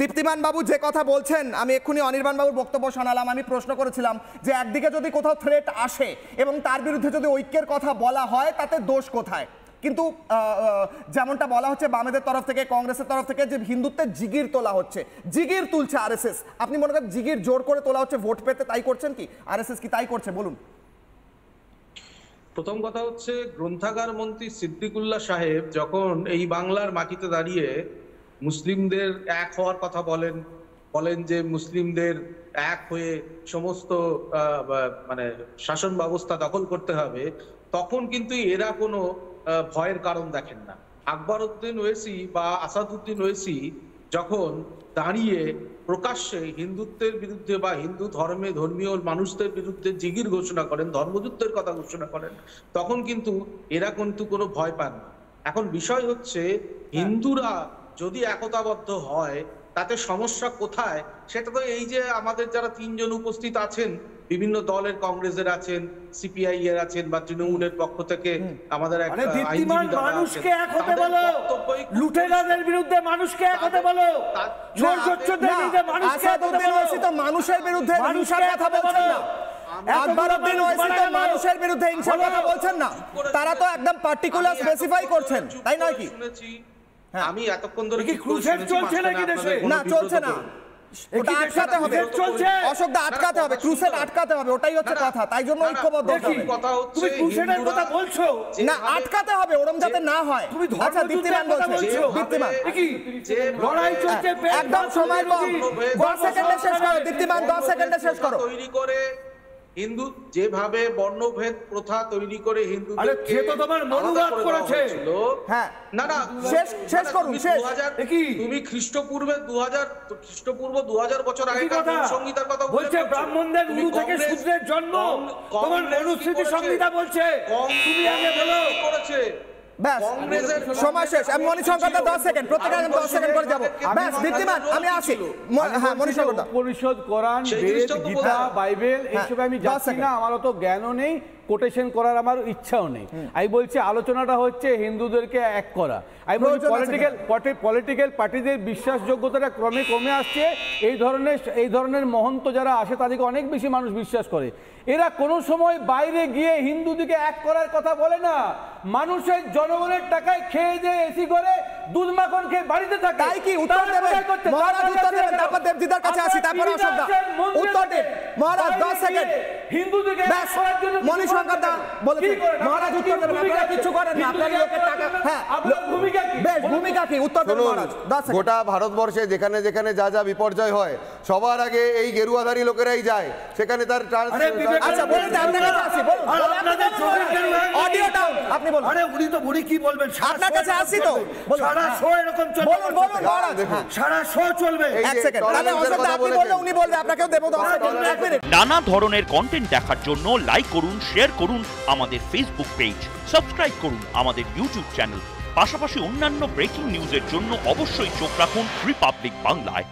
দীপ্তিমান বাবু যে কথা বলছেন, আমি এক্ষুনি অনির্বাণ বাবুর বক্তব্য শোনালাম। আমি প্রশ্ন করেছিলাম যে একদিকে যদি কোথাও থ্রেট আসে এবং তার বিরুদ্ধে যদি ঐক্যের কথা বলা হয় তাতে দোষ কোথায়? কিন্তু যেমনটা বলা হচ্ছে বামেদের তরফ থেকে, কংগ্রেসের তরফ থেকে, যে হিন্দুত্বের জিগির তোলা হচ্ছে, জিগির তুলছে আরএসএস। আপনি মনে করেন জিগির জোর করে তোলা হচ্ছে ভোট পেতে, তাই করছেন কি আরএসএস? কি তাই করছে বলুন? প্রথম কথা হচ্ছে, গ্রন্থাগার মন্ত্রী সিদ্দিকুল্লাহ সাহেব যখন এই বাংলার মাটিতে দাঁড়িয়ে মুসলিমদের এক হওয়ার কথা বলেন যে মুসলিমদের এক হয়ে সমস্ত মানে শাসন ব্যবস্থা দখল করতে হবে, তখন কিন্তু এরা কোনো ভয়ের কারণ দেখেন না। আকবরউদ্দিন ওয়েসি বা আসাদউদ্দিন ওয়েসি যখন দাঁড়িয়ে প্রকাশ্যে হিন্দুত্বের বিরুদ্ধে বা হিন্দু ধর্মীয় মানুষদের বিরুদ্ধে জিগির ঘোষণা করেন, ধর্মযুদ্ধের কথা ঘোষণা করেন, তখন কিন্তু এরা কিন্তু কোনো ভয় পান না। এখন বিষয় হচ্ছে, হিন্দুরা যদি একতাবদ্ধ হয় তাতে সমস্যা কোথায়? সেটা তো এই যে আমাদের যারা তিনজন উপস্থিত আছেন, বিভিন্ন দলের, কংগ্রেসের আছেন, সিপিআই এর আছেন, বা তৃণমূলের পক্ষ থেকে আমাদের মানুষকে এক হতে বলো, লুটেরাদের বিরুদ্ধে মানুষকে এক হতে বলো, মানুষের বিরুদ্ধে হিংসার কথা বলছেন না, আকবরউদ্দিন ওয়াইসি তো মানুষের বিরুদ্ধে হিংসার কথা বলছেন না, তারা তো একদম পার্টিকুলার স্পেসিফাই করছেন, তাই নয় কি? আমি এতক্ষণ ধরে কি ক্রুসেড চলছে নাকি দেশে? না, চলছে না। ওটা আটকাতে হবে, অশোকদা আটকাতে হবে, ক্রুসেড আটকাতে হবে, ওটাই হচ্ছে কথা। তাই জন্য ঐক্যবদ্ধ কথা হচ্ছে, তুমি ক্রুসেডের কথা বলছো না, আটকাতে হবে ওরম যাতে না হয়। তুমি আচ্ছা, দীপ্তিমান বলছো, দীপ্তিমান কি লড়াই চলছে, একদম সময় কম, 10 সেকেন্ডে শেষ করো দীপ্তিমান, 10 সেকেন্ডে শেষ করো। তৈরি করে হিন্দু যেভাবে বর্ণভেদ প্রথা তৈরি করে হিন্দুদের সে তো তোমার মনুবাদ করেছে। হ্যাঁ, না না, শেষ করুন, শেষ। তুমি খ্রিস্টপূর্ব 2000 বছর আগেকার সংহিতার কথা বলছে, ব্রাহ্মণদের উরু থেকে শূদ্রের জন্ম, তোমার মনুস্মৃতি সংহিতা বলছে। তুমি আগে বলো করেছে ব্যাস, সময় শেষ। আমি মণিশঙ্করদা 10 সেকেন্ড, প্রত্যেকে 10 সেকেন্ড করে যাব। ব্যাস দীপ্তিমান, আমি আসি। হ্যাঁ, মণিশঙ্করদা। উপনিষদ, কোরআন, বেদ, গীতা, বাইবেল এইসবে আমি যাচ্ছি না, আমারও তো জ্ঞানও নেই, কোটেশন করার আমার ইচ্ছাও নেই। আমি বলছি আলোচনাটা হচ্ছে হিন্দুদেরকে এক করা। আমি বলছি পলিটিক্যাল পার্টিদের বিশ্বাসযোগ্যতাটা ক্রমে কমে আসছে। এই ধরনের মহন্ত যারা আসে তাদেরকে অনেক বেশি মানুষ বিশ্বাস করে। এরা কোনো সময় বাইরে গিয়ে হিন্দুদিকে এক করার কথা বলে না। মানুষের জনগণের টাকায় খেয়ে দিয়ে এসি করে দুধ মাখন খেয়ে বাড়িতে থাকে। তাই কি উত্তর দেবেন মহারাজ? উত্তর দেবেন, তারপর দেবজিদার কাছে আসি, তারপর অশোকদা উত্তর দেন। মহারাজ 10 সেকেন্ড। হিন্দুদিকে এক করার জন্য মণিশঙ্করদা বলেছেন, মহারাজ উত্তর দেবেন। আপনারা কিছু করেন না, আপনারা লোকের টাকা। হ্যাঁ, ভূমিকা কি? বেশ, ভূমিকা কি? উত্তর দেন মহারাজ। 10 সেকেন্ড। গোটা ভারতবর্ষে যেখানে যেখানে যা যা বিপর্যয় হয়, সবার আগে এই গেরুয়াধারী লোকেরাই যায় সেখানে। তার আচ্ছা, বলুন, আপনার কাছে আসি, বলুন। অডিও ডাউন, আপনি বলুন। আরে উনি কি বলবেন? আপনার কাছে আসি তো, সারা শো এরকম চলবে। বলুন মহারাজ, সারা শো চলবে। 1 সেকেন্ড। তাহলে অশোকদা আপনি বললে উনি বলবে, আপনাকেও দেব 10 সেকেন্ড। 1 মিনিট। নানা ধরনের কন্টেন্ট দেখার জন্য লাইক করুন, শেয়ার করুন আমাদের ফেসবুক পেজ, সাবস্ক্রাইব করুন আমাদের ইউটিউব চ্যানেল। পাশাপাশি অন্যান্য ব্রেকিং নিউজের জন্য অবশ্যই চোখ রাখুন রিপাবলিক বাংলায়।